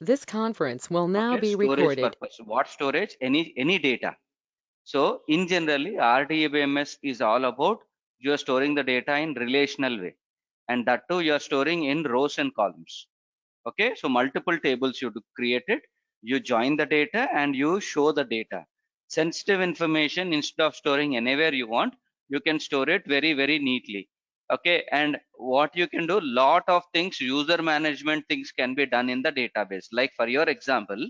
This conference will now Okay, be storage recorded. purpose. What storage? Any data. So in generally, RDBMS is all about you are storing the data in relational way, and that too you are storing in rows and columns. Okay, so multiple tables you create it, you join the data and you show the data. Sensitive information, instead of storing anywhere you want, you can store it very neatly. Okay, and what you can do, lot of things, user management things can be done in the database. Like for your example,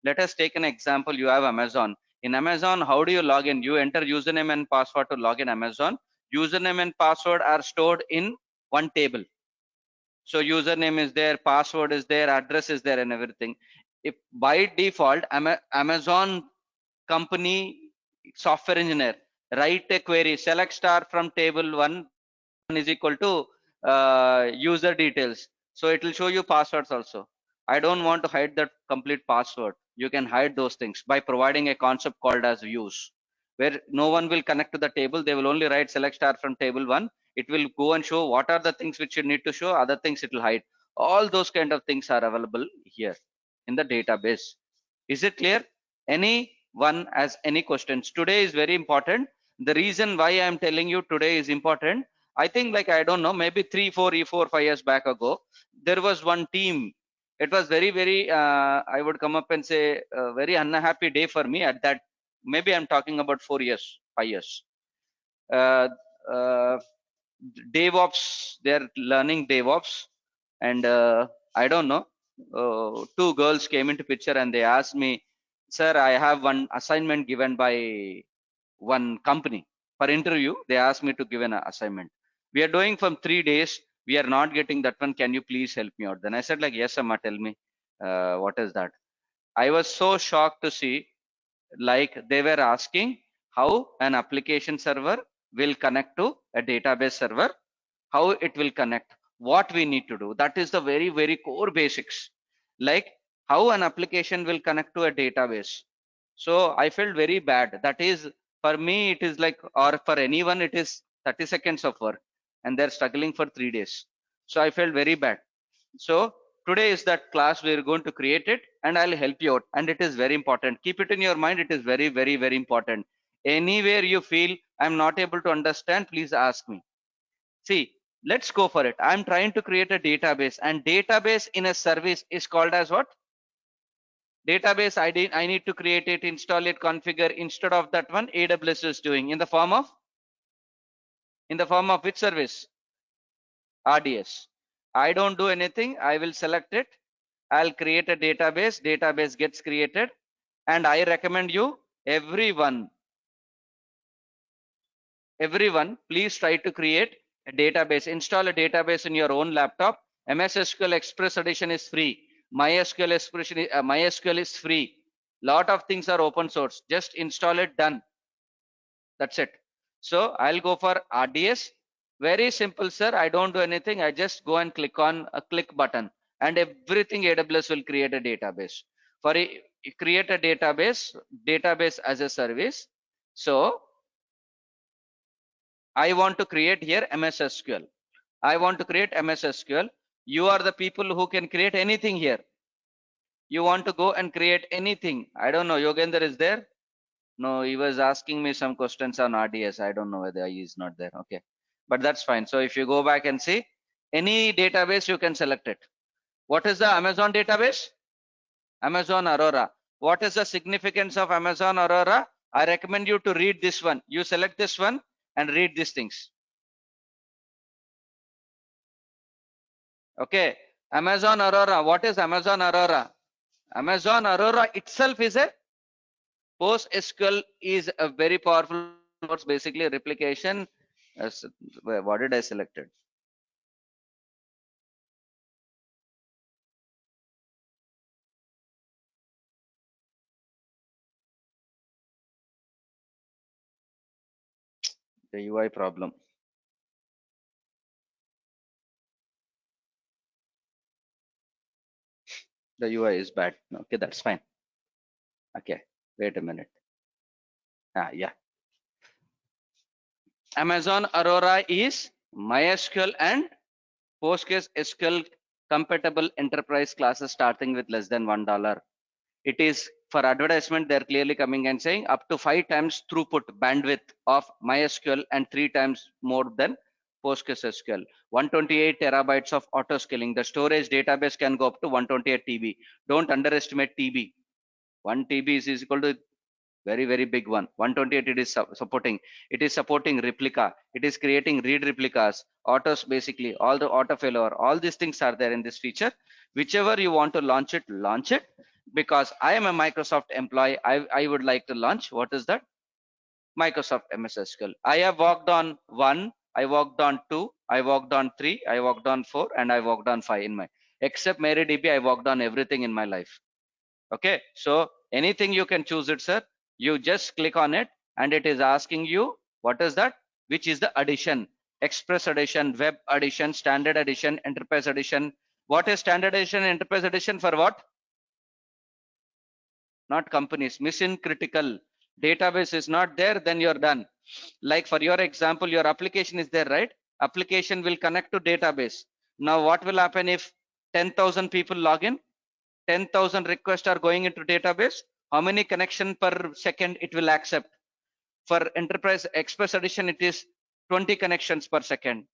let us take an example. You have Amazon. In Amazon, how do you log in? You enter username and password to log in Amazon. Username and password are stored in one table. So username is there, password is there, address is there, and everything. If by default, Amazon company software engineer write a query, select star from table one is equal to user details. So it will show you passwords also. I don't want to hide the complete password. You can hide those things by providing a concept called as views, where no one will connect to the table. They will only write select star from table one. It will go and show what are the things which you need to show, other things it will hide. All those kind of things are available here in the database. Is it clear? Anyone has any questions? Today is very important. The reason why I am telling you today is important, I think, like, I don't know, maybe 3, 4, 5 years back ago, there was one team. It was very, I would come up and say, a very unhappy day for me at that. Maybe I'm talking about 4 years, 5 years. Uh, uh, DevOps, they're learning DevOps. And I don't know, two girls came into picture and they asked me, sir, I have one assignment given by one company for interview. They asked me to give an assignment. We are doing from 3 days. We are not getting that one. Can you please help me out? Then I said, like, yes, Amma, tell me, what is that? I was so shocked to see, like, they were asking how an application server will connect to a database server, how it will connect, what we need to do. That is the very core basics, like how an application will connect to a database. So I felt very bad. That is, for me it is like, or for anyone it is 30 seconds of work, and they're struggling for 3 days. So I felt very bad. So today is that class. We're going to create it and I'll help you out, and it is very important. Keep it in your mind. It is very important. Anywhere you feel I'm not able to understand, please ask me. See, let's go for it. I'm trying to create a database, and database in a service is called as what? Database ID. I need to create it, install it, configure. Instead of that one, AWS is doing in the form of which service? RDS. I don't do anything. I will select it. I'll create a database. Database gets created, and I recommend you, everyone, please try to create a database. Install a database in your own laptop. MS SQL Express edition is free. MySQL is free. Lot of things are open source. Just install it, done. That's it. So I'll go for RDS. Very simple, sir. I don't do anything. I just go and click on a click button, and everything AWS will create a database. For create a database as a service. So I want to create here MS SQL. I want to create MS SQL. You are the people who can create anything here. You want to go and create anything. I don't know. Yogender is there? No, he was asking me some questions on RDS. I don't know whether he is not there. Okay, but that's fine. So if you go back and see any database, you can select it. What is the Amazon database? Amazon Aurora. What is the significance of Amazon Aurora? I recommend you to read this one. You select this one and read these things. Okay, Amazon Aurora. What is Amazon Aurora? Amazon Aurora itself is a PostgreSQL, is a very powerful source, basically replication. What did I selected? The UI problem. The UI is bad. Okay, that's fine. Okay, wait a minute. Yeah. Amazon Aurora is MySQL and PostgreSQL compatible enterprise classes starting with less than $1. It is for advertisement. They're clearly coming and saying up to 5 times throughput bandwidth of MySQL and 3 times more than PostgreSQL. 128 terabytes of auto scaling. The storage database can go up to 128 TB. Don't underestimate TB. 1 TB is equal to very big one. 128 it is supporting. It is supporting replica. It is creating read replicas, autos, basically all the auto failover. All these things are there in this feature. Whichever you want to launch it, launch it. Because I am a Microsoft employee, I would like to launch. What is that? Microsoft MS SQL. I have worked on 1, I worked on 2, I worked on 3, I worked on 4, and I worked on 5 in my, except MariaDB, I worked on everything in my life. Okay, so anything you can choose it, sir. You just click on it and it is asking you what is that, which is the edition: Express edition, web edition, standard edition, enterprise edition. What is standard edition, enterprise edition for what? Not companies. Mission critical. Database is not there, then you're done. Like for your example, your application is there, right? Application will connect to database. Now what will happen if 10,000 people log in? 10,000 requests are going into database. How many connection per second it will accept? For enterprise express edition, it is 20 connections per second.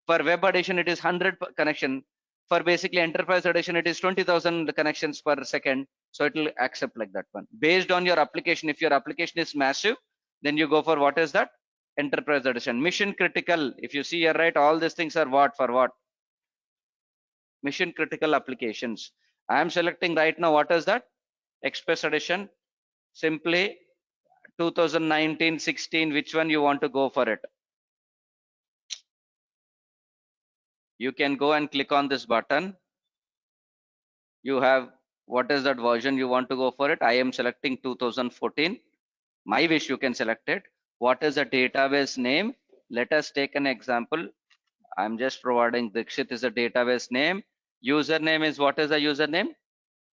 For web edition, it is 100 connection. For basically enterprise edition, it is 20,000 connections per second. So it will accept like that one. Based on your application, if your application is massive, then you go for what is that? Enterprise edition. Mission critical. If you see here, right, all these things are what for what? Mission critical applications. I am selecting right now. What is that? Express edition. Simply 2019, 16. Which one you want to go for it? You can go and click on this button. You have what is that version you want to go for it. I am selecting 2014. My wish, you can select it. What is the database name? Let us take an example. I'm just providing Dikshit is a database name. Username is, what is the username?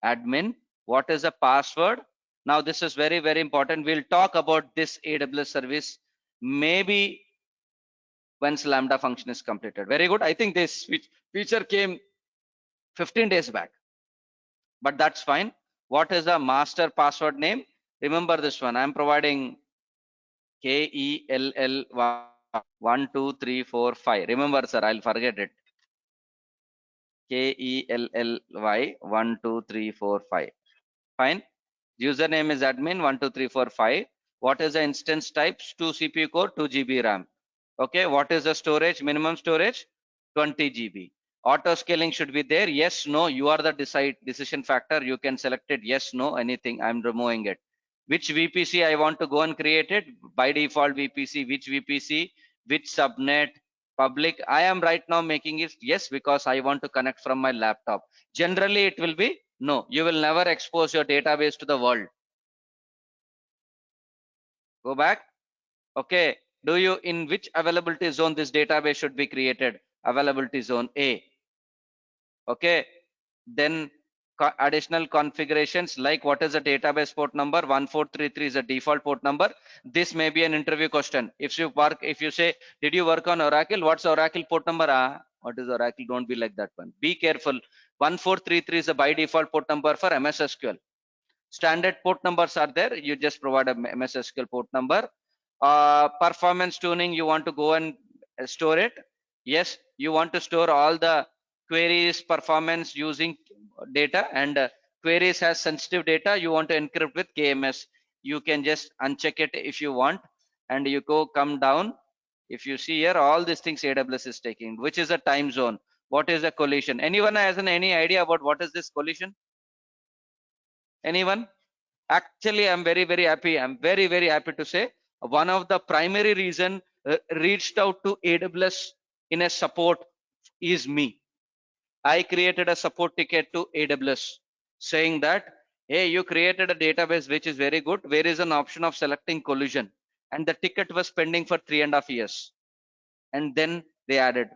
Admin. What is the password? Now this is very important. We'll talk about this AWS service maybe once Lambda function is completed. Very good. I think this feature came 15 days back, but that's fine. What is the master password name? Remember this one. I'm providing KELLY 12345. Remember, sir, I'll forget it. KELLY 12345. Fine. Username is admin 12345. What is the instance types? 2 CPU core, 2 GB RAM. Okay. What is the storage? Minimum storage 20 GB. Auto scaling should be there. Yes, no. You are the decision factor. You can select it. Yes, no, anything. I'm removing it. Which VPC I want to go and create it? By default VPC. Which VPC? Which subnet? Public. I am right now making it yes because I want to connect from my laptop. Generally, it will be no. You will never expose your database to the world. Go back. Okay. Do you, in which availability zone this database should be created? Availability zone A. Okay. Then additional configurations like what is the database port number? 1433 is a default port number. This may be an interview question. If you say, did you work on Oracle? What's Oracle port number? What is Oracle? Don't be like that one. Be careful. 1433 is a by default port number for MS SQL. Standard port numbers are there. You just provide a MS SQL port number. Performance tuning, you want to go and store it. Yes, you want to store all the queries performance using data, and queries has sensitive data. You want to encrypt with KMS. You can just uncheck it if you want, and you come down. If you see here, all these things AWS is taking. Which is a time zone? What is a collision? Anyone has any idea about what is this collision? Anyone? Actually, I'm very happy. I'm very happy to say one of the primary reason reached out to AWS in a support is me. I created a support ticket to AWS saying that, hey, you created a database which is very good. Where is an option of selecting collision? And the ticket was pending for 3.5 years. And then they added,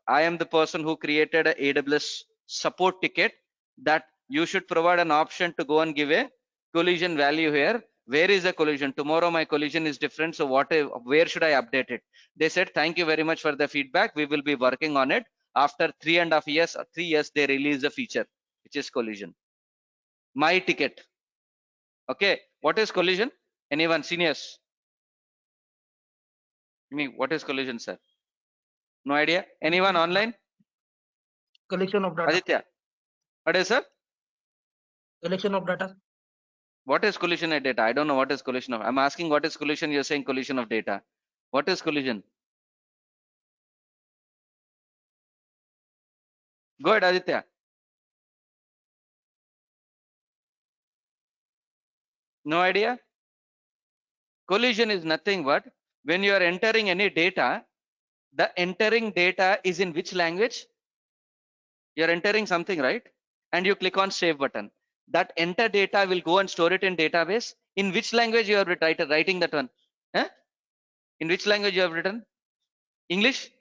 I am the person who created a AWS support ticket that you should provide an option to go and give a collision value here. Where is the collision? Tomorrow my collision is different. So where should I update it? They said, thank you very much for the feedback. We will be working on it. After 3.5 years or 3 years, they release a feature, which is collision. My ticket. Okay, what is collision? Anyone, seniors? Me, what is collision, sir? No idea. Anyone online? Collection of data. Aditya, what is, sir? Collection of data. What is collision of data? I don't know what is collision of. I'm asking what is collision. You're saying collision of data. What is collision? Go ahead, Aditya. No idea. Collision is nothing but when you are entering any data, the entering data is in which language? You're entering something, right? And you click on save button. That enter data will go and store it in database. In which language you have writing that one? Huh? In which language you have written? English?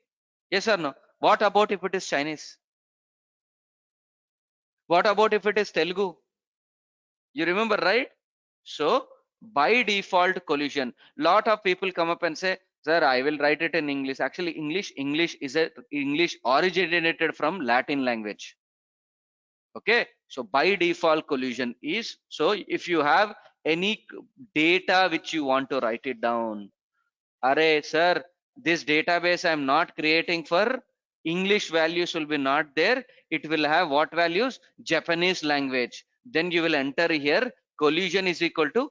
Yes or no? What about if it is Chinese? What about if it is Telugu? You remember, right? So by default collision, lot of people come up and say, sir, I will write it in English. Actually, English is a English originated from Latin language. Okay, so by default collision is, so if you have any data which you want to write it down, array sir, this database I'm not creating for English, values will be not there, it will have what values? Japanese language. Then you will enter here collision is equal to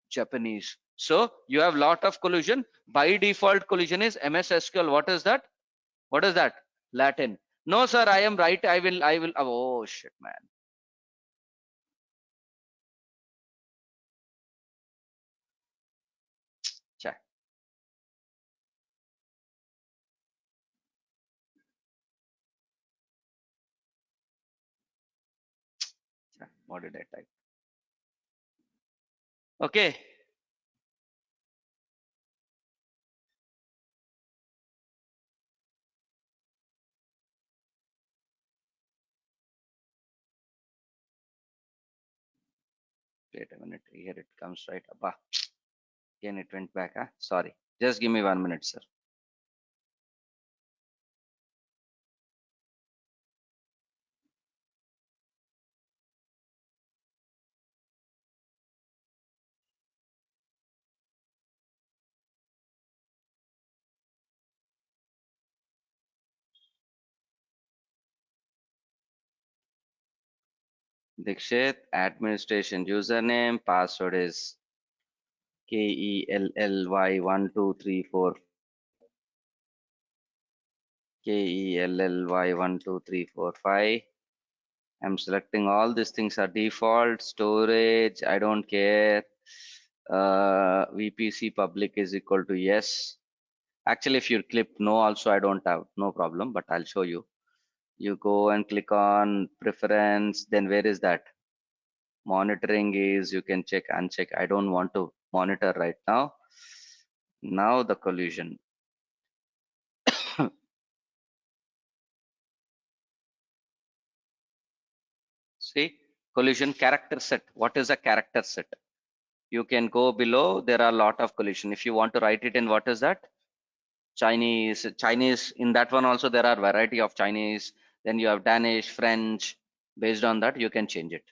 Japanese. So you have lot of collision. By default collision is MS SQL. What is that? What is that? Latin. No sir, I am right. I will oh shit man. Cha, cha. What did I type? Okay. Wait a minute. Here it comes right. Abba. Again it went back. Huh? Sorry. Just give me 1 minute, sir. Dikshit, administration username, password is KELLY 1 2 3 4 5. I'm selecting all these things are default. Storage, I don't care. VPC public is equal to yes. Actually, if you click no also, I don't have no problem, but I'll show you. You go and click on preference, then where is that? Monitoring is, you can check, uncheck. I don't want to monitor right now. Now the collision. See, collision character set. What is a character set? You can go below. There are a lot of collision. If you want to write it in, what is that? Chinese. In that one also there are variety of Chinese. Then you have Danish, French. Based on that, you can change it.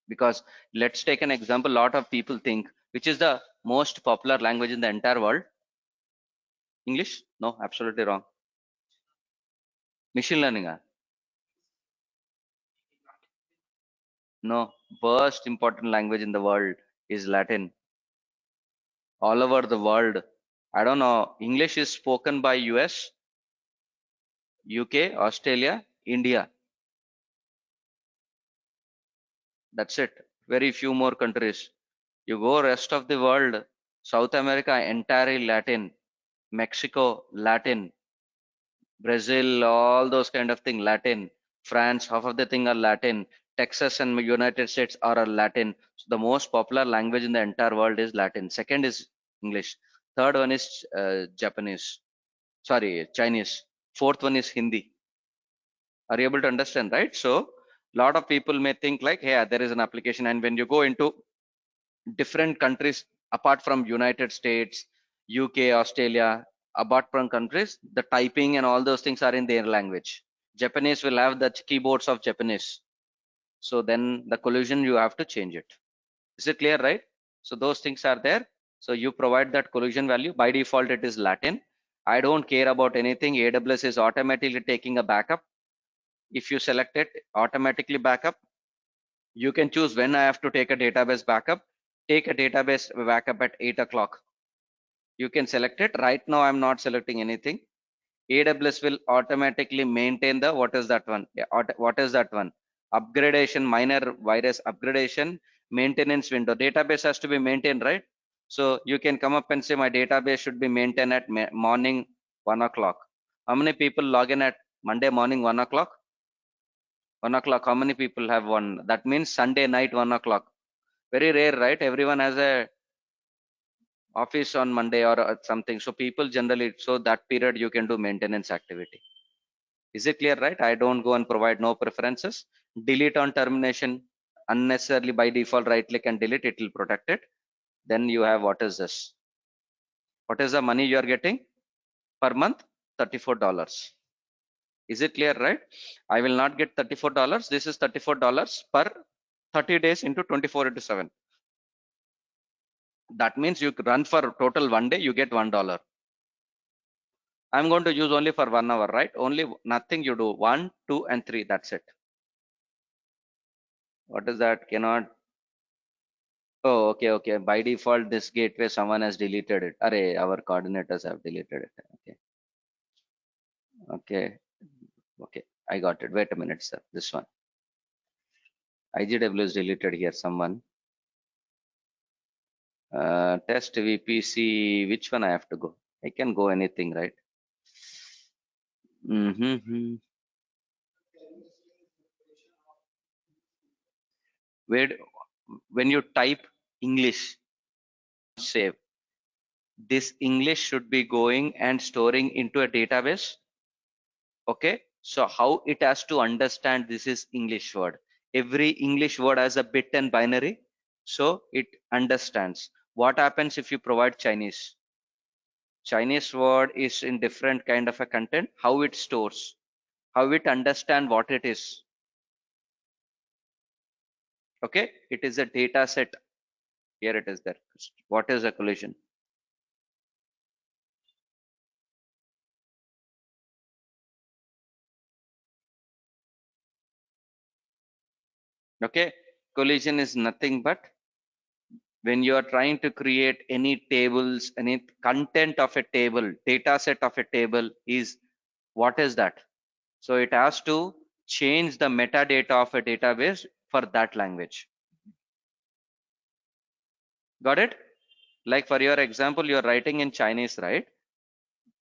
Because let's take an example. A lot of people think which is the most popular language in the entire world. English? No, absolutely wrong. Machine learning. No, first important language in the world is Latin. All over the world. I don't know. English is spoken by US, UK, Australia, India. That's it. Very few more countries. You go rest of the world, South America, entirely Latin, Mexico, Latin, Brazil, all those kind of thing, Latin, France, half of the thing are Latin, Texas and United States are Latin. So the most popular language in the entire world is Latin. Second is English. Third one is Japanese. Sorry, Chinese. Fourth one is Hindi. Are you able to understand, right? So lot of people may think like, hey, there is an application, and when you go into different countries apart from United States, UK, Australia, apart from countries, the typing and all those things are in their language. Japanese will have the keyboards of Japanese. So then the collision, you have to change it. Is it clear, right? So those things are there. So you provide that collision value. By default, it is Latin. I don't care about anything. AWS is automatically taking a backup. If you select it, automatically backup. You can choose when I have to take a database backup. Take a database backup at 8 o'clock. You can select it. Right now, I'm not selecting anything. AWS will automatically maintain the, what is that one? Yeah, what is that one? Upgradation, minor virus upgradation, maintenance window. Database has to be maintained, right? So you can come up and say my database should be maintained at morning 1 o'clock. How many people log in at Monday morning 1 o'clock? 1 o'clock. How many people have one? That means Sunday night 1 o'clock. Very rare, right? Everyone has a office on Monday or something. So people generally, so that period you can do maintenance activity. Is it clear, right? I don't go and provide no preferences. Delete on termination unnecessarily by default, right click and delete, it will protect it. Then you have, what is this? What is the money you are getting per month? $34. Is it clear, right? I will not get $34. This is $34 per 30 days into 24 into 7. That means you run for total 1 day, you get $1. I'm going to use only for 1 hour, right? Only nothing you do 1, 2, and 3. That's it. What is that? Cannot. Oh, okay, okay. By default, this gateway, someone has deleted it. Array, our coordinators have deleted it. Okay, okay, okay. I got it. Wait a minute, sir. This one. IGW is deleted here. Someone. Test VPC. Which one I have to go? I can go anything, right? Mm-hmm. Where, when you type English, save. This English should be going and storing into a database. Okay, so how it has to understand this is English word. Every English word has a bit and binary, so it understands. What happens if you provide Chinese? Chinese word is in different kind of a content. How it stores, how it understand what it is. Okay, it is a data set. Here it is there. What is a collision? Okay, collision is nothing but when you are trying to create any tables, any content of a table, data set of a table is, what is that? So it has to change the metadata of a database for that language. Got it? Like for your example, you're writing in Chinese, right?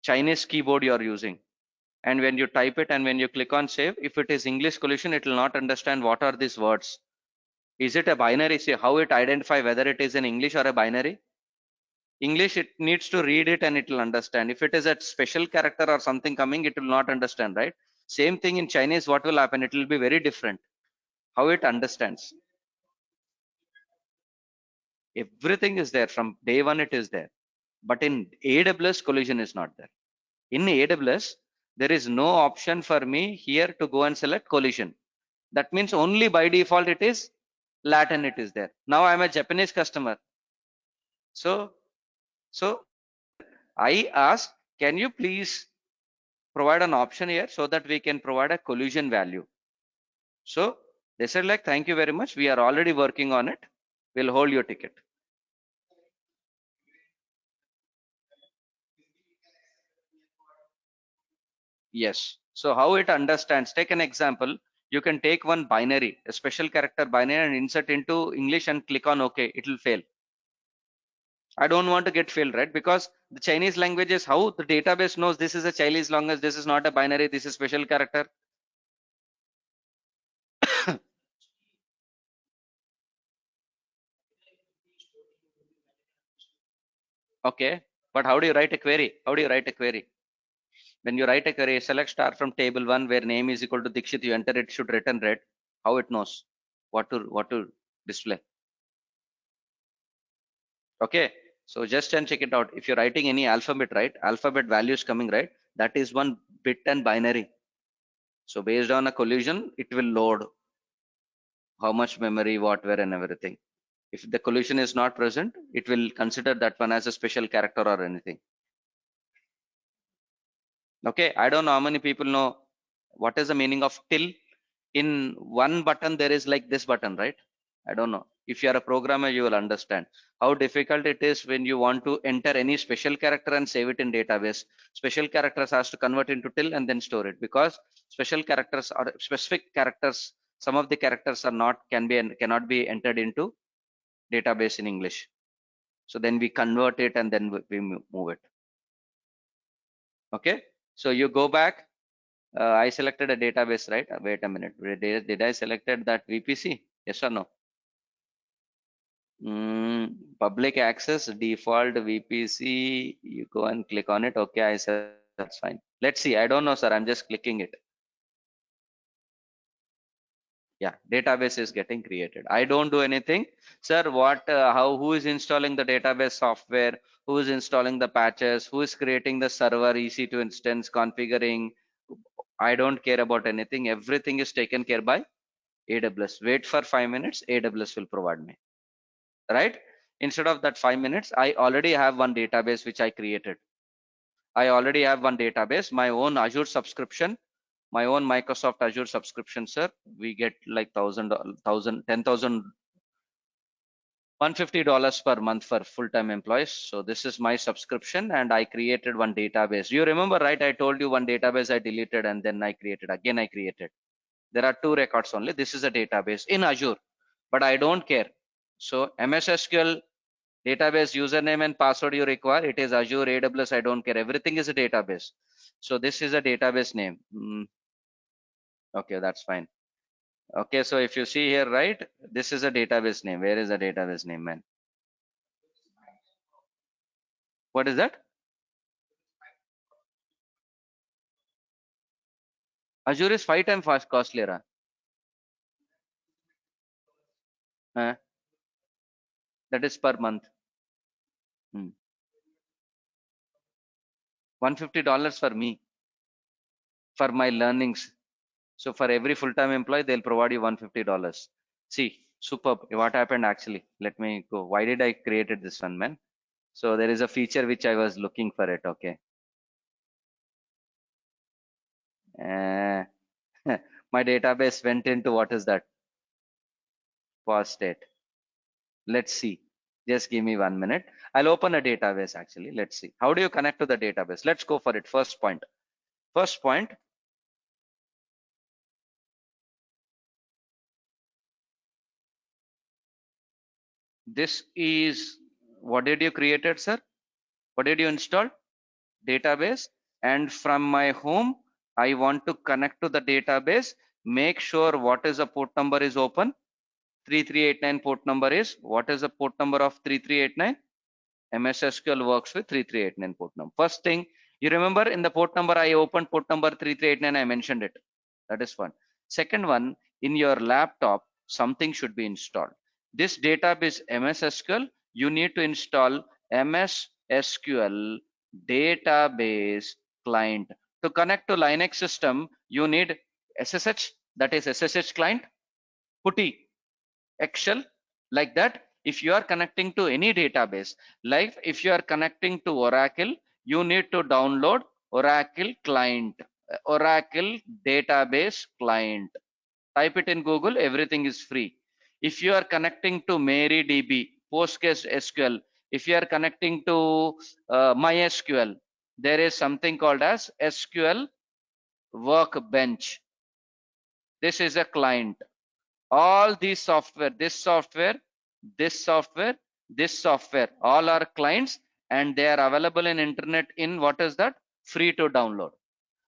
Chinese keyboard you're using. And when you type it and when you click on save, if it is English collision, it will not understand what are these words. Is it a binary? See how it identify whether it is an English or a binary? English, it needs to read it and it will understand. If it is a special character or something coming, it will not understand, right? Same thing in Chinese, what will happen? It will be very different. How it understands. Everything is there from day one, it is there. But in AWS, collision is not there. In AWS, there is no option for me here to go and select collision. That means only by default it is Latin, it is there. Now I'm a Japanese customer. So I ask, can you please provide an option here so that we can provide a collision value? So they said like, thank you very much. We are already working on it. We'll hold your ticket. Yes. So how it understands, take an example. You can take one binary, a special character binary and insert into English and click on OK. It will fail. I don't want to get failed, right? Because the Chinese language is how the database knows this is a Chinese language, this is not a binary, this is special character. Okay. But how do you write a query? How do you write a query? When you write a query, select star from table one where name is equal to Dikshit, you enter it should return red. How it knows what to display? Okay, so just and check it out. If you're writing any alphabet, right? Alphabet values coming, right? That is one bit and binary. So based on a collision, it will load how much memory, what, where, and everything. If the collision is not present, it will consider that one as a special character or anything. Okay, I don't know how many people know what is the meaning of till. In one button, there is like this button, right? I don't know. If you are a programmer, you will understand how difficult it is when you want to enter any special character and save it in database. Special characters has to convert into till and then store it, because special characters or specific characters, some of the characters are not can be and cannot be entered into database in English. So then we convert it and then we move it. Okay. So you go back. I selected a database, right? Wait a minute. Did I selected that VPC? Yes or no? Public access default VPC. You go and click on it. Okay, I said that's fine. Let's see. I don't know, sir. I'm just clicking it. Yeah, database is getting created. I don't do anything, sir. Who is installing the database software? Who is installing the patches? Who is creating the server EC2 instance, configuring? I don't care about anything. Everything is taken care by AWS. Wait for 5 minutes. AWS will provide me. Right? Instead of that 5 minutes, I already have one database which I created. I already have one database, my own Azure subscription, my own Microsoft Azure subscription, sir. We get like $150 per month for full-time employees. So this is my subscription, and I created one database. You remember, right? I told you one database I deleted and then I created again. I created. There are 2 records only. This is a database in Azure, but I don't care. So MS SQL database username and password you require. It is Azure, AWS. I don't care. Everything is a database. So this is a database name. Okay, that's fine. Okay, so if you see here, right, this is a database name. Where is the database name, man? What is that? Azure is 5 times fast costlier. That is per month. $150 for me, for my learnings. So for every full-time employee, they'll provide you $150. See, superb. What happened actually? Let me go. Why did I created this one, man? So there is a feature which I was looking for it. Okay. Uh, my database went into what is that? Pause state. Let's see. Just give me 1 minute. I'll open a database actually. Let's see. How do you connect to the database? Let's go for it. First point. First point. This is, what did you create it, sir? What did you install? Database. And from my home, I want to connect to the database. Make sure what is the port number is open. 3389 port number is, what is the port number of 3389? MS SQL works with 3389 port number. First thing, you remember in the port number I opened port number 3389, I mentioned it. That is one. Second one, in your laptop, something should be installed. This database MS SQL, you need to install MS SQL database client. To connect to Linux system, you need SSH, that is SSH client, PuTTY, Excel, like that. If you are connecting to any database, like if you are connecting to Oracle, you need to download Oracle client, Oracle database client. Type it in Google, everything is free. If you are connecting to MariaDB, PostgreSQL, if you are connecting to MySQL, there is something called as SQL Workbench. This is a client. All these software, this software, this software, this software, all are clients, and they are available in internet in, what is that, free to download.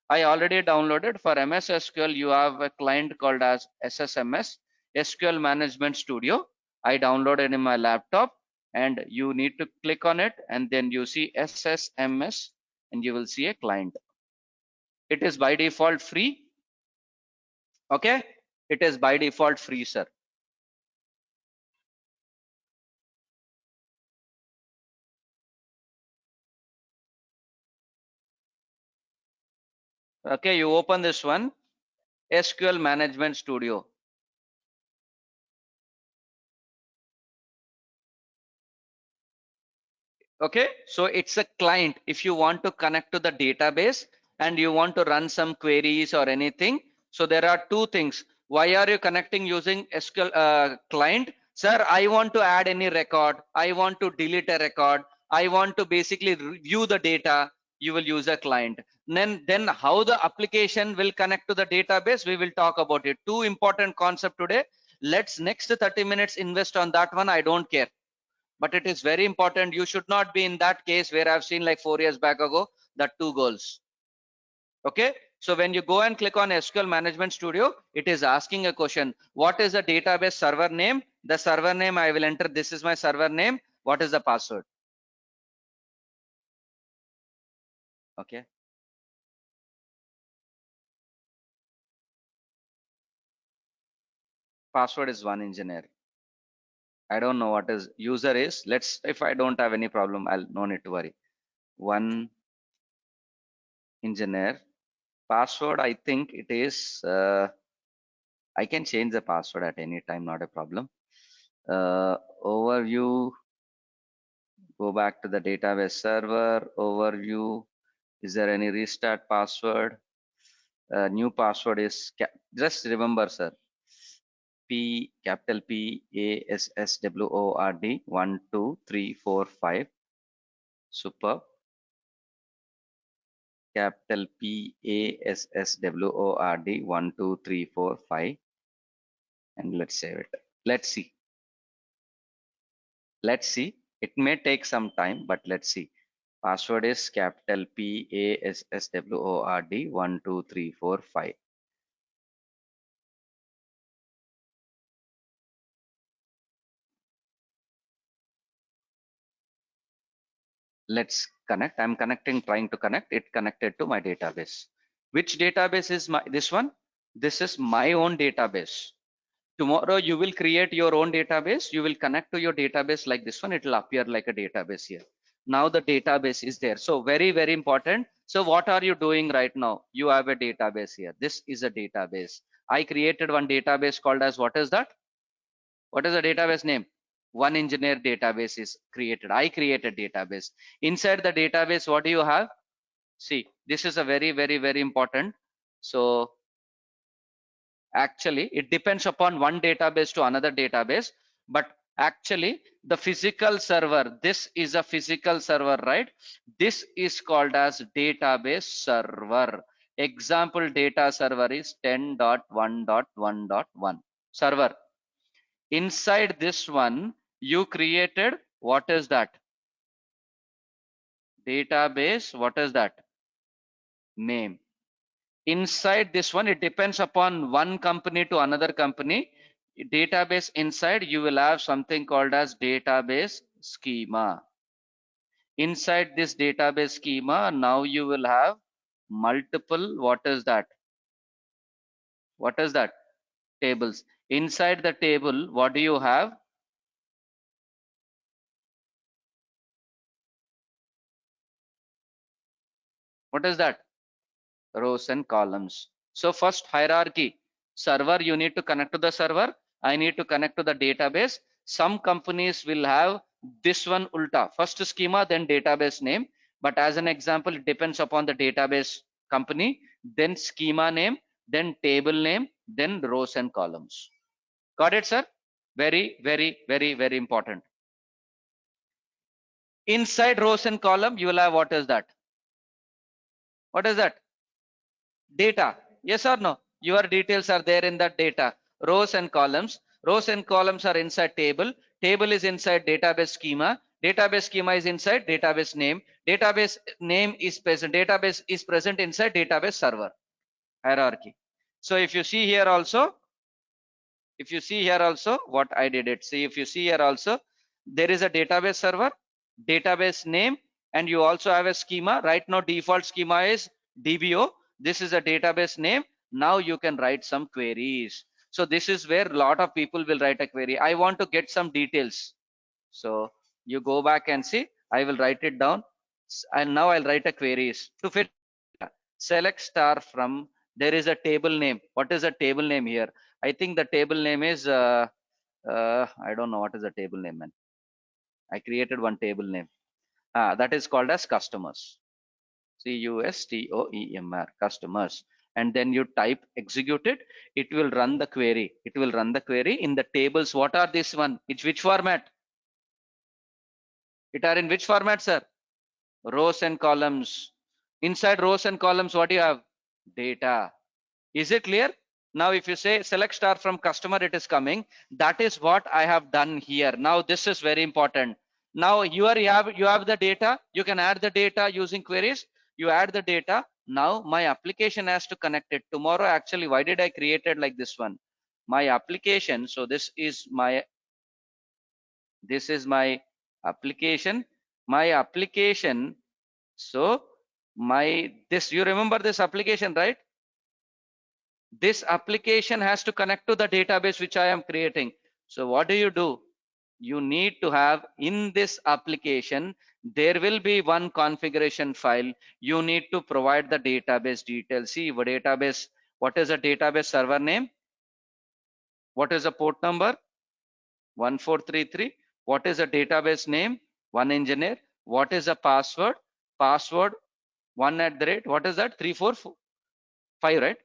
I already downloaded. For MS SQL, you have a client called as SSMS, SQL Management Studio. I downloaded in my laptop, and you need to click on it, and then you see SSMS, and you will see a client. It is by default free. Okay, it is by default free, sir. Okay, you open this one. SQL Management Studio. Okay, so it's a client. If you want to connect to the database and you want to run some queries or anything, so there are two things. Why are you connecting using SQL client? Sir, I want to add any record. I want to delete a record. I want to basically review the data. You will use a client. Then how the application will connect to the database, we will talk about it. Two important concept today. Let's next 30 minutes invest on that one. I don't care, but it is very important. You should not be in that case where I've seen like 4 years back ago that two goals. Okay, so when you go and click on SQL Management Studio, it is asking a question. What is the database server name? The server name I will enter. This is my server name. What is the password? Okay, password is one engineer. I don't know what is user is. Let's, if I don't have any problem, I'll no need to worry. One engineer. Password, I think it is I can change the password at any time, not a problem. Overview, go back to the database server, overview. Is there any restart password? New password is, just remember, sir, P, capital P, A, S, S, W, O, R, D, 1, 2, 3, 4, 5. Super. Capital P, A, S, S, W, O, R, D, 1, 2, 3, 4, 5. And let's save it. Let's see. Let's see. It may take some time, but let's see. Password is capital P A S S W O R D 1 2 3 4 5. Let's connect. I'm connecting, trying to connect. It connected to my database. Which database is my this one? This is my own database. Tomorrow you will create your own database. You will connect to your database like this one. It will appear like a database here. Now the database is there. So very, very important. So what are you doing right now? You have a database here. This is a database. I created one database called as, what is that? What is the database name? One engineer database is created. I created database. Inside the database, what do you have? See, this is a very, very, very important. So actually it depends upon one database to another database, but actually the physical server, this is a physical server, right? This is called as database server. Example data server is 10.1.1.1 server. Inside this one you created, what is that? Database, what is that? Name. Inside this one, it depends upon one company to another company. Database inside you will have something called as database schema. Inside this database schema, now you will have multiple, what is that? What is that? Tables. Inside the table, what do you have? What is that? Rows and columns. So first hierarchy, server, you need to connect to the server. I need to connect to the database. Some companies will have this one ulta, first schema, then database name. But as an example, it depends upon the database company, then schema name, then table name, then rows and columns. Got it, sir? Very, very, very, very important. Inside rows and column, you will have, what is that? What is that? Data. Yes or no? Your details are there in that data. Rows and columns. Rows and columns are inside table. Table is inside database schema. Database schema is inside database name. Database name is present. Database is present inside database server. Hierarchy. So if you see here also, what I did it. See, if you see here also, there is a database server, database name, and you also have a schema. Right now default schema is DBO. This is a database name. Now you can write some queries. So this is where a lot of people will write a query. I want to get some details. So you go back and see, I will write it down. And now I'll write a queries to fit. Select star from there is a table name. What is a table name here? I think the table name is I don't know what is the table name, man. I created one table name. That is called as customers. customer, customers. And then you type execute it. It will run the query. It will run the query in the tables. What are this one? It's which format? It are in which format, sir? Rows and columns. Inside rows and columns, what do you have? Data. Is it clear? Now, if you say select star from customer, it is coming. That is what I have done here. Now, this is very important. Now, you have the data. You can add the data using queries. You add the data. Now, my application has to connect it. Tomorrow, actually, why did I create it like this one? My application. So this is my application. My application. So you remember this application, right? This application has to connect to the database which I am creating. So what do? You need to have in this application, there will be one configuration file. You need to provide the database details. See, what database, what is a database server name? What is a port number? 1433. What is a database name? One engineer. What is a password? Password 1 @ what is that? 345, right?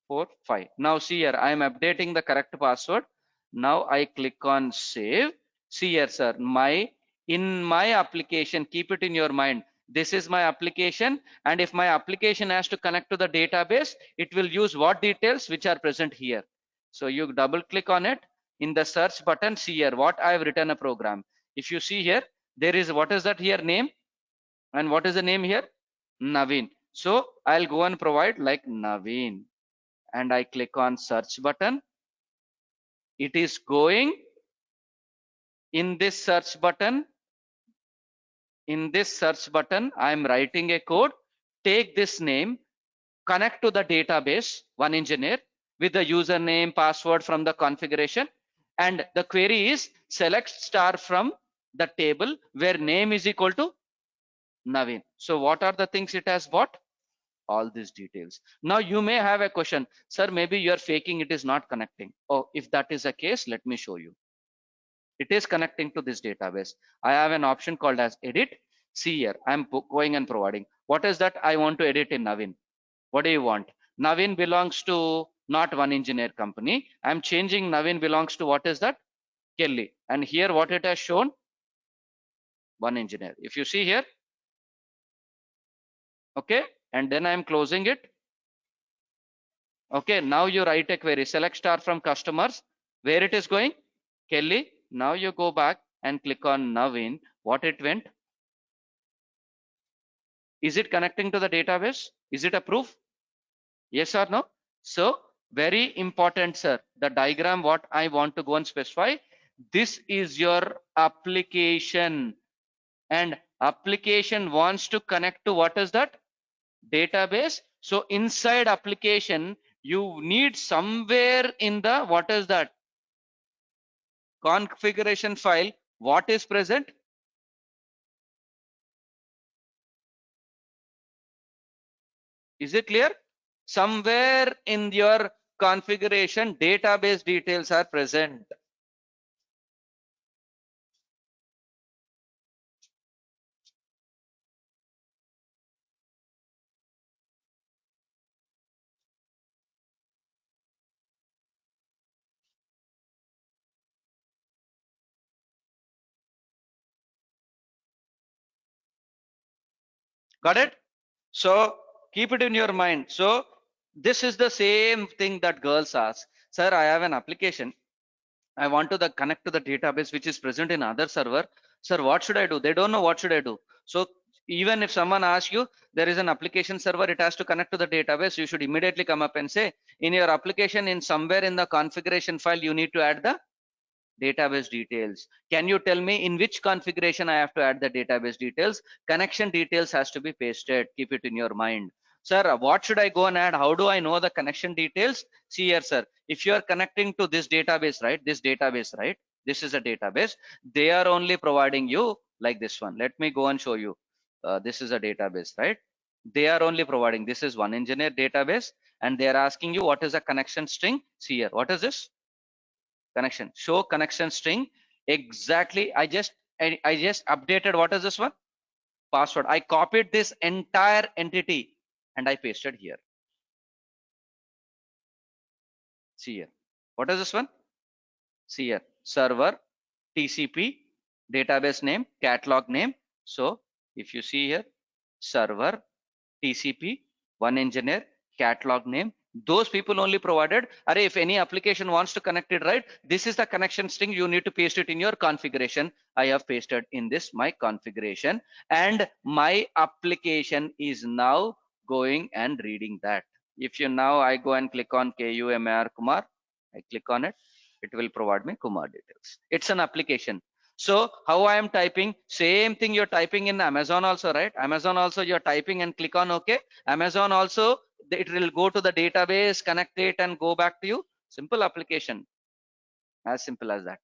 45. Now see here, I am updating the correct password. Now I click on save. See here, sir, in my application, keep it in your mind. This is my application, and if my application has to connect to the database, it will use what details which are present here. So you double click on it. In the search button, see here what I have written a program. If you see here, there is what is that here name, and what is the name here? Naveen. So I'll go and provide like Naveen, and I click on search button. It is going in this search button. In this search button, I am writing a code. Take this name, connect to the database, one engineer, with the username, password from the configuration. And the query is select star from the table where name is equal to Naveen. So what are the things it has bought? All these details. Now you may have a question, sir, maybe you're faking, it is not connecting. Oh, if that is the case, let me show you. It is connecting to this database. I have an option called as edit. See here, I'm going and providing. What is that I want to edit in Naveen? What do you want? Naveen belongs to not one engineer company. I'm changing Naveen belongs to what is that? Kelly. And here what it has shown? One engineer. If you see here, okay, and then I'm closing it. Okay, now you write a query, select star from customers, where it is going? Kelly. Now you go back and click on Naveen. What it went? Is it connecting to the database? Is it a proof? Yes or no? So very important, sir. The diagram what I want to go and specify. This is your application, and application wants to connect to what is that? Database. So inside application, you need somewhere in the what is that? Configuration file. What is present? Is it clear? Somewhere in your configuration, database details are present. Got it? So keep it in your mind. So this is the same thing that girls ask. Sir, I have an application. I want to connect to the database which is present in other server. Sir, what should I do? They don't know what should I do. So even if someone asks you, there is an application server, it has to connect to the database, you should immediately come up and say, in your application, in somewhere in the configuration file, you need to add the database details. Can you tell me in which configuration I have to add the database details? Connection details has to be pasted. Keep it in your mind. Sir, what should I go and add? How do I know the connection details? See here, sir. If you are connecting to this database, right? This database, right? This is a database. They are only providing you like this one. Let me go and show you. This is a database, right? They are only providing. This is one engineer database. and they are asking you what is a connection string. See here, what is this? Connection. Show connection string. Exactly. I just updated. What is this one? Password. I copied this entire entity and I pasted here. See here. What is this one? See here. Server, TCP, database name, catalog name. So if you see here, server, TCP, one engineer, catalog name, those people only provided. Array, if any application wants to connect it, right? This is the connection string. You need to paste it in your configuration. I have pasted in this my configuration, and my application is now going and reading that. If you now I go and click on KUMAR Kumar, I click on it, it will provide me Kumar details. It's an application. So how I am typing, same thing you're typing in Amazon also, right? Amazon also you're typing and click on OK. Amazon also, it will go to the database, connect it and go back to you. Simple application, as simple as that.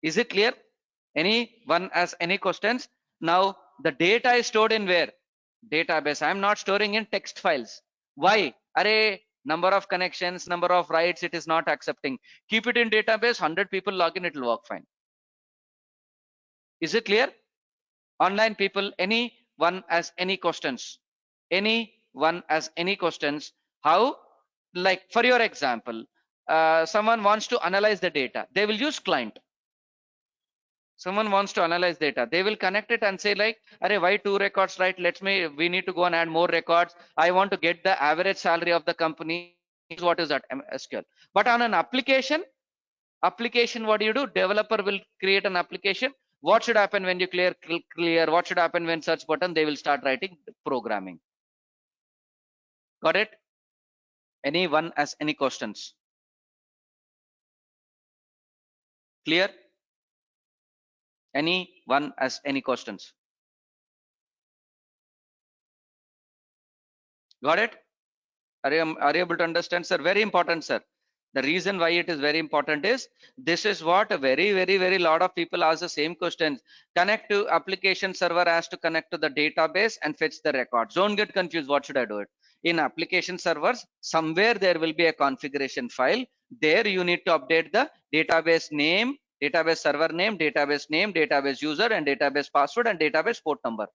Is it clear? Anyone has any questions? Now the data is stored in where? Database. I'm not storing in text files. Why? Array, number of connections, number of writes, it is not accepting. Keep it in database, 100 people log in, it will work fine. Is it clear? Online people, anyone has any questions? Anyone has any questions? How? Like for your example, someone wants to analyze the data. They will use client. Someone wants to analyze data. They will connect it and say like, "Arey, why 2 records, right? We need to go and add more records. I want to get the average salary of the company." What is that? SQL. But on an application, what do? Developer will create an application. What should happen when you clear? What should happen when search button? They will start writing programming. Got it? Anyone has any questions? Clear? Anyone has any questions? Got it? Are you able to understand, sir? Very important, sir. The reason why it is very important is this is what a very lot of people ask the same questions. Connect to application server has to connect to the database and fetch the records. Don't get confused. What should I do it? In application servers, somewhere there will be a configuration file. There you need to update the database name, database server name, database user, and database password and database port number.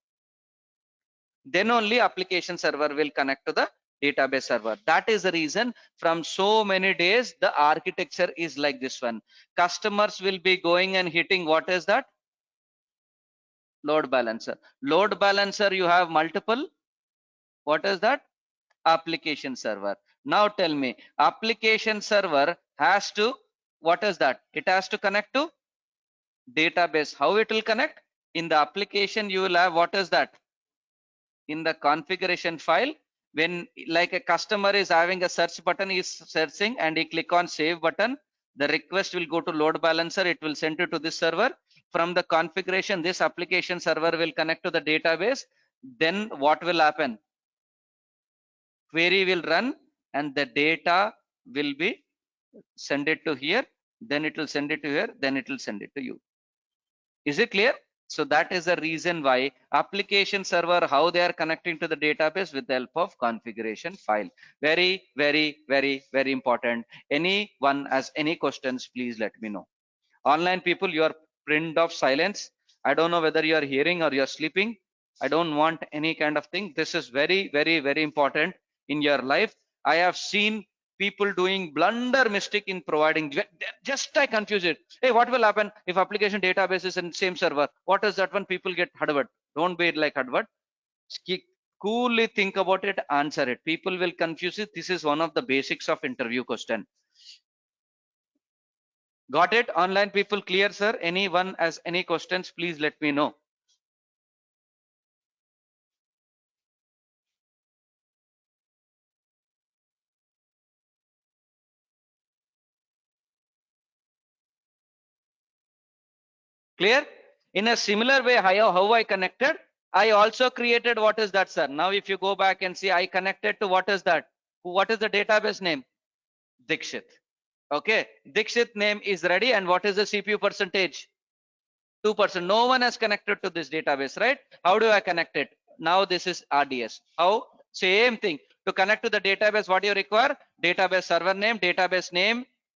Then only application server will connect to the database server. That is the reason from so many days the architecture is like this one. Customers will be going and hitting, what is that? Load balancer. Load balancer, you have multiple. What is that? Application server. Now tell me, application server has to, what is that? It has to connect to database. How it will connect? In the application you will have, what is that? In the configuration file, when like a customer is having a search button, is searching and he click on save button, the request will go to load balancer, it will send it to this server. From the configuration, this application server will connect to the database. Then what will happen? Query will run and the data will be send it to here, then it will send it to here, then it will send it to you. Is it clear? So that is the reason why application server, how they are connecting to the database with the help of configuration file. Very important. Anyone has any questions, please let me know. Online people, you are print of silence. I don't know whether you are hearing or you are sleeping. I don't want any kind of thing. This is very important in your life. I have seen people doing blunder mistake in providing. Just I confuse it. Hey, what will happen if application database is in same server? What is that one? People get hardware. Don't be like hardware. Coolly think about it, answer it. People will confuse it. This is one of the basics of interview question. Got it? Online people clear, sir? Anyone has any questions, please let me know. Clear? In a similar way, how I connected, I also created, what is that, sir? Now if you go back and see, I connected to, what is that? What is the database name? Dikshit. Okay, Dikshit name is ready, and what is the CPU percentage? 2%. No one has connected to this database, right? How do I connect it? Now this is RDS. How? Same thing. To connect to the database, what you require? Database server name,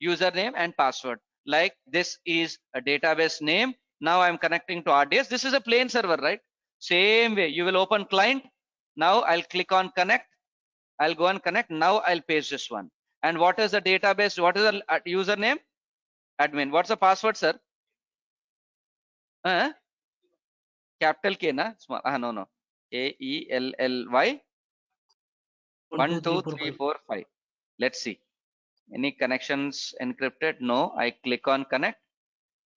username, and password. Like this is a database name. Now I'm connecting to RDS. This is a plain server, right? Same way, you will open client. Now I'll click on connect. I'll go and connect. Now I'll paste this one. And what is the database? What is the username? Admin. What's the password, sir? Capital K, na? Small. No. AELLY 1 2 3 4 5. Let's see. Any connections encrypted? No. I click on connect.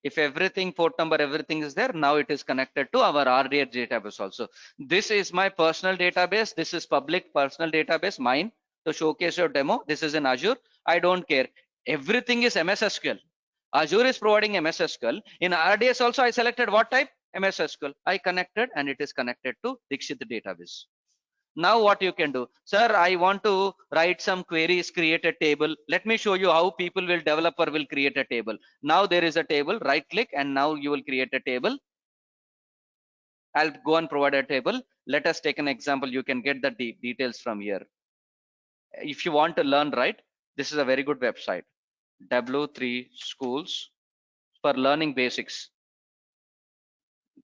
If everything, port number, everything is there, now it is connected to our RDS database also. This is my personal database. This is public personal database, mine. To showcase your demo, this is in Azure. I don't care. Everything is MS SQL. Azure is providing MS SQL. In RDS also, I selected what type? MS SQL. I connected and it is connected to Dixit database. Now what you can do, sir, I want to write some queries, create a table. Let me show you how developer will create a table. Now there is a table, right click, and now you will create a table. I'll go and provide a table. Let us take an example. You can get the details from here. If you want to learn, right, this is a very good website. W3 schools for learning basics.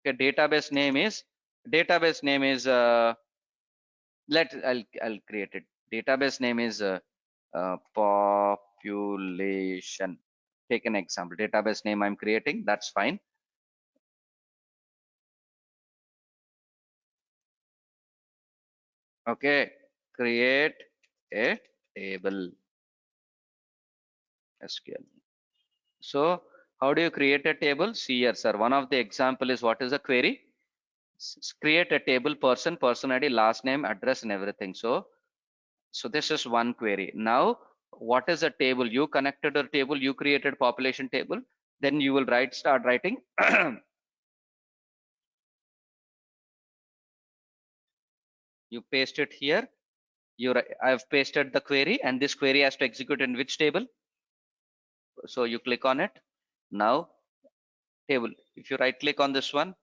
Okay, database name is I'll create it. Database name is population. Take an example. Database name I'm creating. That's fine. Okay. Create a table. SQL. So how do you create a table? See here, sir. One of the example is what is a query? Create a table, person ID, last name, address, and everything. So this is one query. Now what is a table? You connected a table, you created population table, then you will start writing. You paste it here. I've pasted the query, and this query has to execute in which table? So you click on it. Now table. If you right click on this one,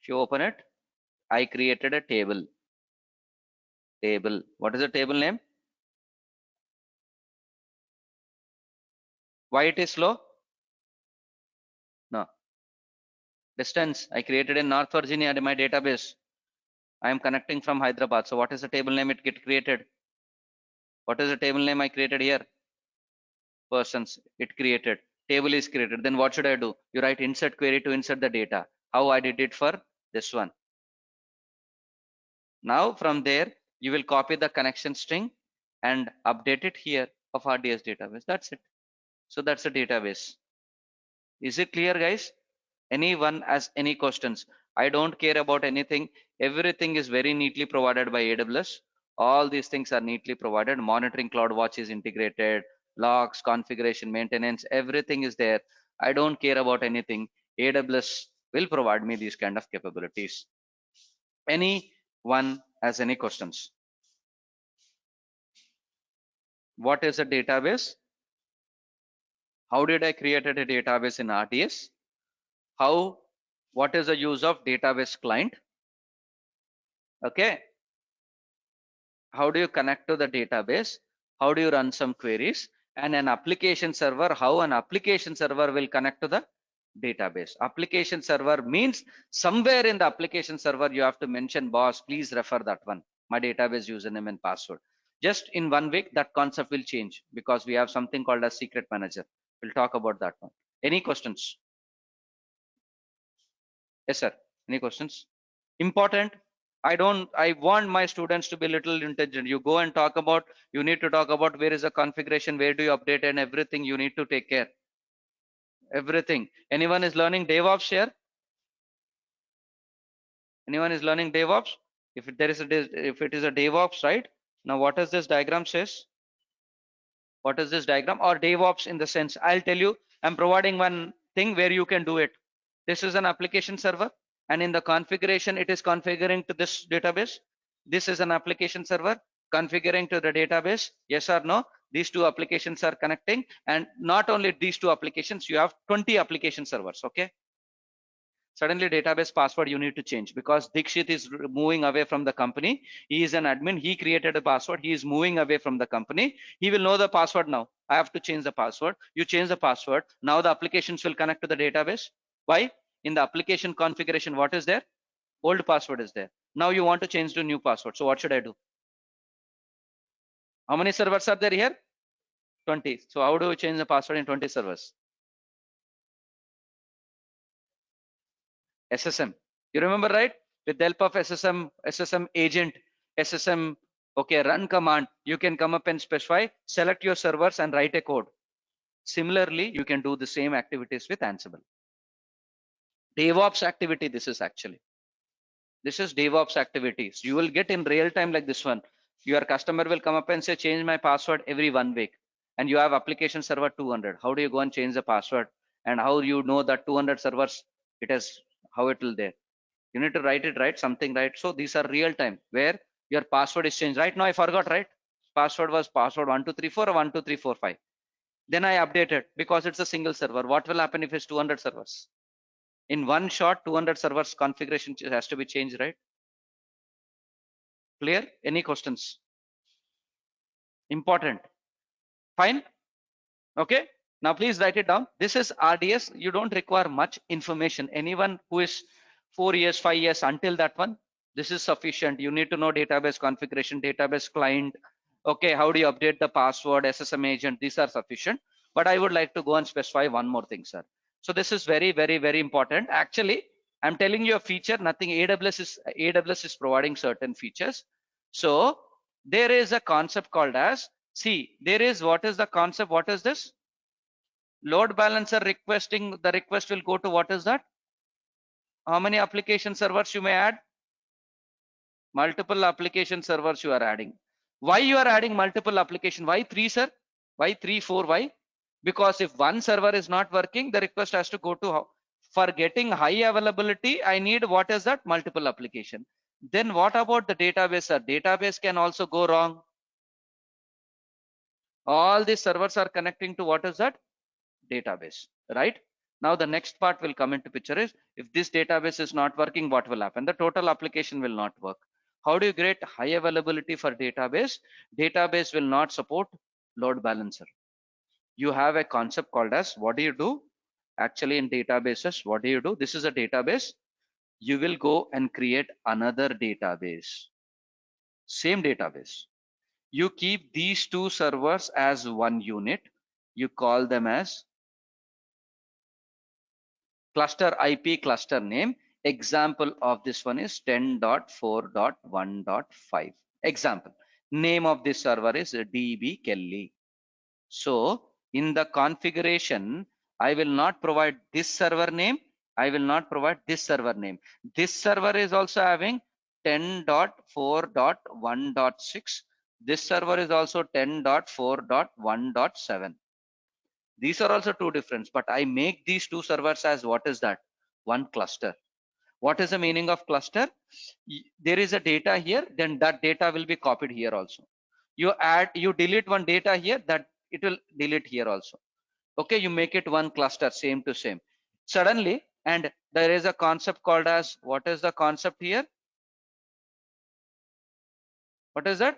if you open it, I created a table. What is the table name? Why it is slow? No. Distance. I created in North Virginia in my database. I am connecting from Hyderabad. So what is the table name it get created? What is the table name I created here? Persons. It created. Table is created. Then what should I do? You write insert query to insert the data. How I did it for this one. Now from there, you will copy the connection string and update it here of RDS database. That's it. So that's the database. Is it clear, guys? Anyone has any questions? I don't care about anything. Everything is very neatly provided by AWS. All these things are neatly provided. Monitoring CloudWatch is integrated. Logs, configuration, maintenance, everything is there. I don't care about anything. AWS will provide me these kind of capabilities. Anyone has any questions? What is a database? How did I create a database in RDS? What is the use of database client? Okay. How do you connect to the database? How do you run some queries? And an application server, how an application server will connect to the database. Application server means somewhere in the application server you have to mention, boss, please refer that one, my database username and password. Just in 1 week that concept will change because we have something called as secret manager. We'll talk about that one. Any questions? Yes, sir. Any questions? Important. I want my students to be little intelligent. You go and talk about, you need to talk about where is the configuration, where do you update, and everything you need to take care. Everything. Anyone is learning DevOps here? Anyone is learning DevOps? If it is a DevOps, right? Now what does this diagram says? What is this diagram? Or DevOps in the sense, I'll tell you, I'm providing one thing where you can do it. This is an application server, and in the configuration, it is configuring to this database. This is an application server configuring to the database. Yes or no? These two applications are connecting, and not only these two applications, you have 20 application servers. Okay. Suddenly database password you need to change because Dikshit is moving away from the company. He is an admin. He created a password. He is moving away from the company. He will know the password now. I have to change the password. You change the password. Now the applications will connect to the database. Why? In the application configuration, what is there? Old password is there. Now you want to change to new password. So what should I do? How many servers are there here? 20. So how do we change the password in 20 servers? SSM. You remember, right? With the help of SSM agent, SSM, okay, run command, you can come up and specify, select your servers and write a code. Similarly, you can do the same activities with Ansible. DevOps activity, this is actually. This is DevOps activities. You will get in real time like this one. Your customer will come up and say, change my password every 1 week. And you have application server 200. How do you go and change the password? And how you know that 200 servers, it is, how it will there? You need to write it right, something right. So these are real time where your password is changed. Right now I forgot, right? Password was password 1234 or 12345. Then I updated because it's a single server. What will happen if it's 200 servers? In one shot, 200 servers configuration has to be changed, right? Clear? Any questions? Important. Fine. Okay. Now please write it down. This is RDS. You don't require much information. Anyone who is 4 years, 5 years until that one, this is sufficient. You need to know database configuration, database client. Okay, how do you update the password, SSM agent? These are sufficient. But I would like to go and specify one more thing, sir. So this is very, very, very important. Actually, I'm telling you a feature. Nothing. AWS is providing certain features. So there is a concept called as, see, there is, what is the concept? What is this? Load balancer requesting, the request will go to, what is that? How many application servers you may add? Multiple application servers you are adding. Why you are adding multiple application? Why 3, sir? Why 3, 4? Why? Because if one server is not working, the request has to go to, for getting high availability, I need, what is that? Multiple application. Then what about the database, sir? Database can also go wrong. All these servers are connecting to, what is that? Database, right? Now the next part will come into picture is, if this database is not working, what will happen? The total application will not work. How do you get high availability for database? Database will not support load balancer. You have a concept called as, what do you do? Actually in databases, what do you do? This is a database. You will go and create another database. Same database. You keep these two servers as one unit. You call them as cluster IP cluster name. Example of this one is 10.4.1.5. Example. Name of this server is DB Kelly. So in the configuration, I will not provide this server name. I will not provide this server name. This server is also having 10.4.1.6. This server is also 10.4.1.7. These are also two different, but I make these two servers as, what is that? One cluster. What is the meaning of cluster? There is a data here, then that data will be copied here also. You delete one data here, that it will delete here also. Okay, you make it one cluster, same to same. Suddenly, and there is a concept called as, what is the concept here? What is that?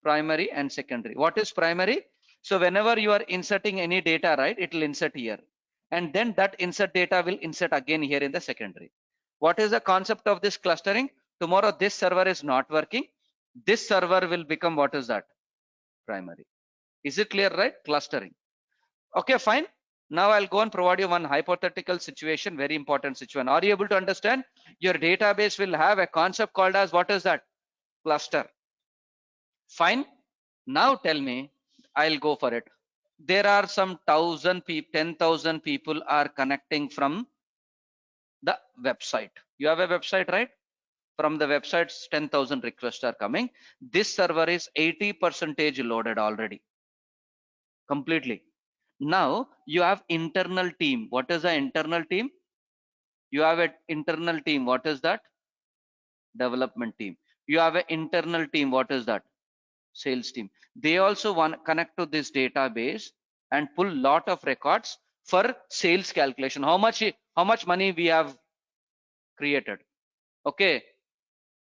Primary and secondary. What is primary? So whenever you are inserting any data, right, it will insert here. And then that insert data will insert again here in the secondary. What is the concept of this clustering? Tomorrow this server is not working. This server will become, what is that? Primary. Is it clear, right? Clustering. Okay, fine. Now I'll go and provide you one hypothetical situation, very important situation. Are you able to understand? Your database will have a concept called as, what is that? Cluster. Fine. Now tell me, I'll go for it. There are some 1,000 people, 10,000 people are connecting from the website. You have a website, right? From the websites, 10,000 requests are coming. This server is 80% loaded already, completely. Now you have internal team. What is the internal team? You have an internal team. What is that? Development team. You have an internal team. What is that? Sales team. They also want to connect to this database and pull lot of records for sales calculation. How much money we have created. Okay,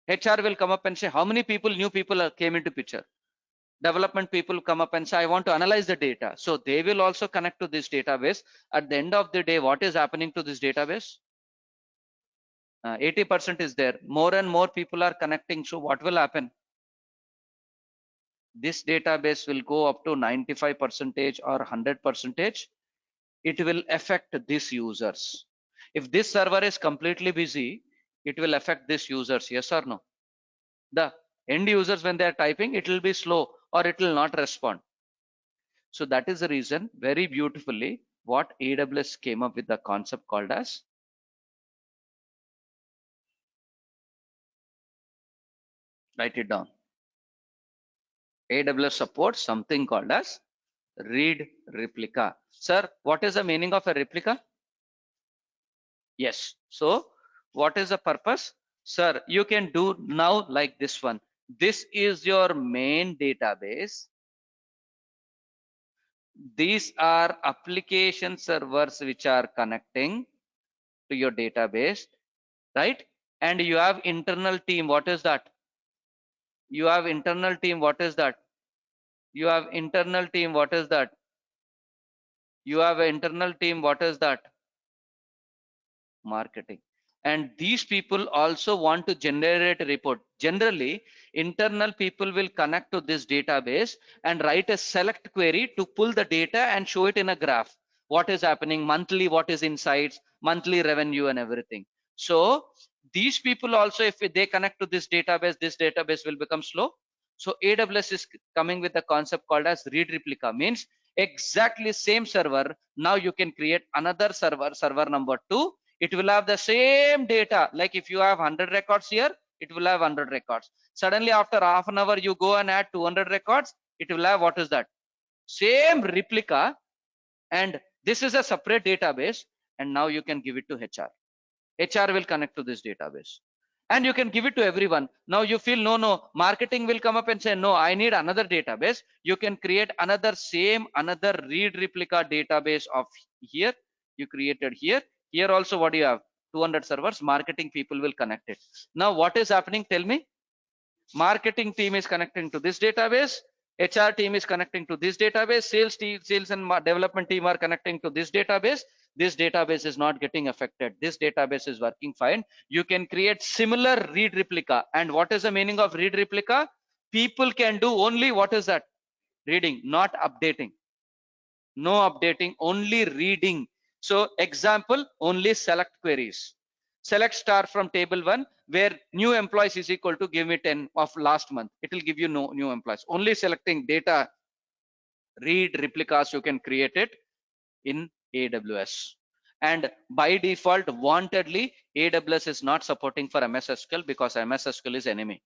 HR will come up and say how many new people came into picture. Development people come up and say I want to analyze the data, so they will also connect to this database. At the end of the day, what is happening to this database? 80% is there, more and more people are connecting, so what will happen? This database will go up to 95% or 100%. It will affect these users. If this server is completely busy, it will affect these users, yes or no? The end users, when they are typing, it will be slow or it will not respond. So that is the reason, very beautifully, what AWS came up with the concept called as, write it down. AWS supports something called as read replica. Sir, what is the meaning of a replica? Yes. So what is the purpose? Sir, you can do now like this one. This is your main database. These are application servers which are connecting to your database, right? And you have internal team. What is that? You have internal team. What is that? You have internal team. What is that? You have an internal team. What is that? Marketing. And these people also want to generate a report. Generally, internal people will connect to this database and write a select query to pull the data and show it in a graph. What is happening monthly, what is insights, monthly revenue and everything. So these people also, if they connect to this database will become slow. So AWS is coming with a concept called as read replica, means exactly same server. Now you can create another server number 2. It will have the same data. Like if you have 100 records here, it will have 100 records. Suddenly after half an hour, you go and add 200 records. It will have, what is that? Same replica. And this is a separate database. And now you can give it to HR. HR will connect to this database. And you can give it to everyone. Now you feel, no, marketing will come up and say, no, I need another database. You can create another read replica database of here. You created here. Here also, what do you have? 200 servers. Marketing people will connect it. Now what is happening? Tell me. Marketing team is connecting to this database. HR team is connecting to this database. Sales and development team are connecting to this database. This database is not getting affected. This database is working fine. You can create similar read replica. And what is the meaning of read replica? People can do only, what is that? Reading, not updating. No updating, only reading. So example, only select queries. Select star from table 1, where new employees is equal to give me 10 of last month. It will give you no new employees. Only selecting data read replicas you can create it in AWS. And by default, wantedly, AWS is not supporting for MS SQL because MS SQL is enemy.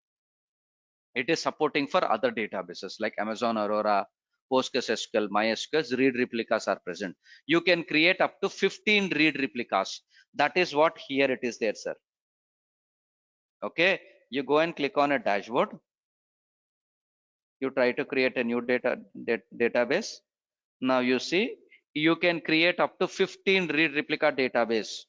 It is supporting for other databases like Amazon Aurora, PostgreSQL, MySQL. Read replicas are present. You can create up to 15 read replicas. That is what here it is there, sir. Okay, you go and click on a dashboard. You try to create a new database. Now you see, you can create up to 15 read replica database.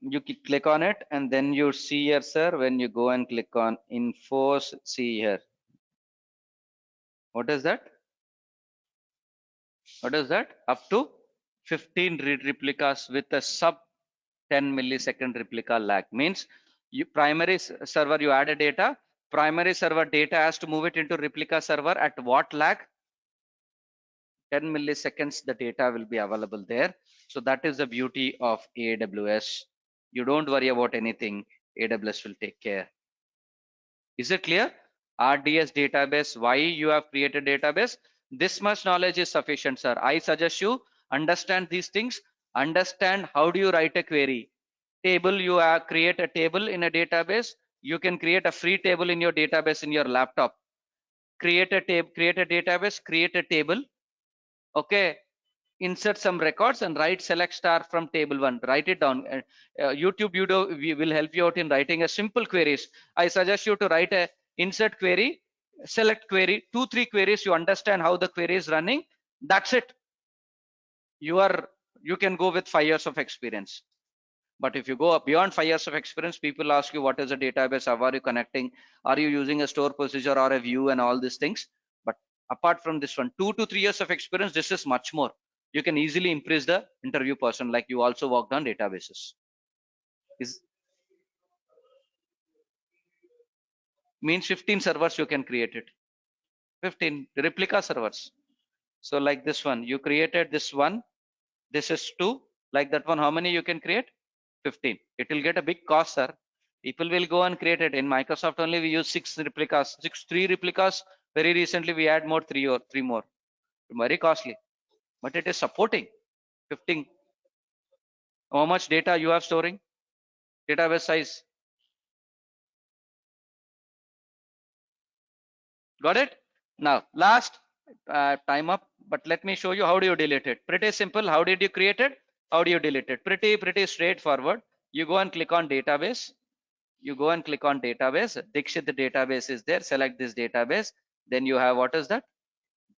You click on it and then you see here, sir, when you go and click on infos, see here. What is that? What is that? Up to 15 read replicas with a sub 10 millisecond replica lag. Means you primary server, you add a data, primary server data has to move it into replica server at what lag? 10 milliseconds the data will be available there. So that is the beauty of AWS. You don't worry about anything. AWS will take care. Is it clear? RDS database, why you have created database? This much knowledge is sufficient, sir. I suggest you understand these things. Understand how do you write a query. Table, you create a table in a database. You can create a free table in your database in your laptop. Create a database, create a table. Okay. insert some records and write select star from table 1. Write it down. YouTube video will help you out in writing a simple queries. I suggest you to write a insert query, select query, 2-3 queries. You understand how the query is running. That's it. You can go with 5 years of experience. But if you go up beyond 5 years of experience, people ask you what is a database, how are you connecting, are you using a store procedure or a view and all these things. But apart from this one, 2 to 3 years of experience, this is much more. You can easily impress the interview person, like you also worked on databases. Is means 15 servers you can create it. 15 replica servers. So like this one, you created this one, this is 2, like that one, how many you can create? 15. It will get a big cost, sir. People will go and create it. In Microsoft only we use 6 replicas, 3 replicas. Very recently we add more 3 more. Very costly, but it is supporting 15. How much data you are storing? Database size. Got it? Now last time up, but let me show you how do you delete it. Pretty simple. How did you create it? How do you delete it? Pretty straightforward. You go and click on database. You go and click on database. Dixit, the database is there. Select this database. Then you have, what is that?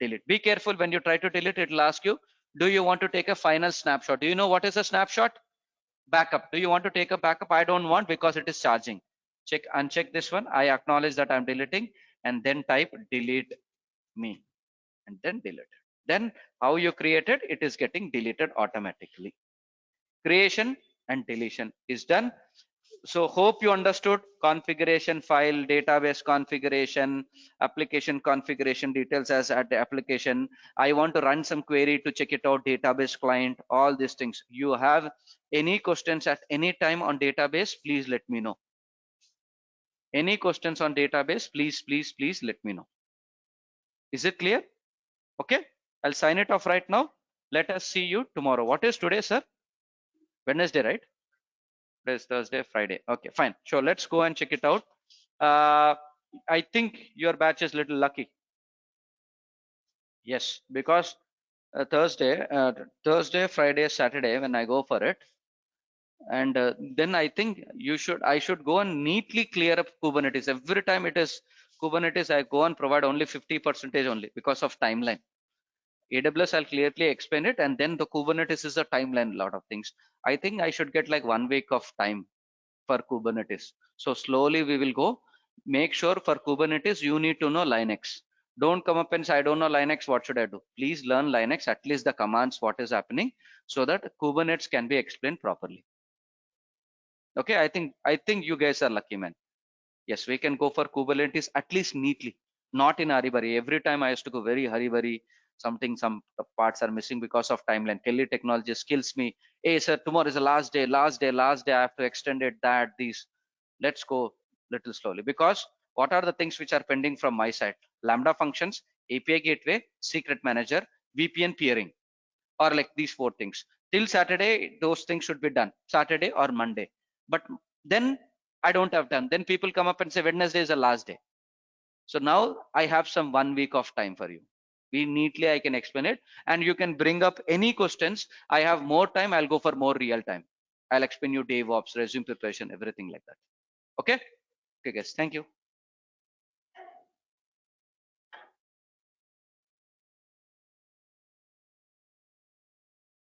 Delete. Be careful when you try to delete. It will ask you, do you want to take a final snapshot? Do you know what is a snapshot? Backup. Do you want to take a backup? I don't want, because it is charging. Uncheck this one. I acknowledge that I'm deleting, and then type delete me, and then delete. Then how you created it is getting deleted automatically. Creation and deletion is done. So hope you understood configuration file, database configuration, application configuration details as at the application. I want to run some query to check it out, database client, all these things. You have any questions at any time on database, please let me know. Any questions on database, please let me know. Is it clear? Okay, I'll sign it off right now. Let us see you tomorrow. What is today, sir? Wednesday, right? Today's Thursday, Friday. Okay, fine. Sure, let's go and check it out. I think your batch is little lucky. Yes, because Thursday, Friday, Saturday, when I go for it, and then I think I should go and neatly clear up Kubernetes. Every time it is Kubernetes, I go and provide only 50% only because of timeline. AWS, I'll clearly explain it, and then the Kubernetes is a timeline, lot of things. I think I should get like 1 week of time for Kubernetes. So slowly we will go. Make sure for Kubernetes, you need to know Linux. Don't come up and say, I don't know Linux, what should I do? Please learn Linux, at least the commands, what is happening, so that Kubernetes can be explained properly. Okay, I think you guys are lucky, man. Yes, we can go for Kubernetes at least neatly, not in hurry. Every time I used to go very hurry. Some parts are missing because of timeline. Kelly Technologies kills me. Hey, sir, tomorrow is the last day. I have to extend it. These. Let's go little slowly, because what are the things which are pending from my side? Lambda functions, API gateway, secret manager, VPN peering, or like these 4 things. Till Saturday, those things should be done. Saturday or Monday. But then I don't have done. Then people come up and say Wednesday is the last day. So now I have some 1 week of time for you. Neatly I can explain it, and you can bring up any questions. I have more time. I'll go for more real time. I'll explain you DevOps, resume preparation, everything like that. Okay. Okay, guys. Thank you.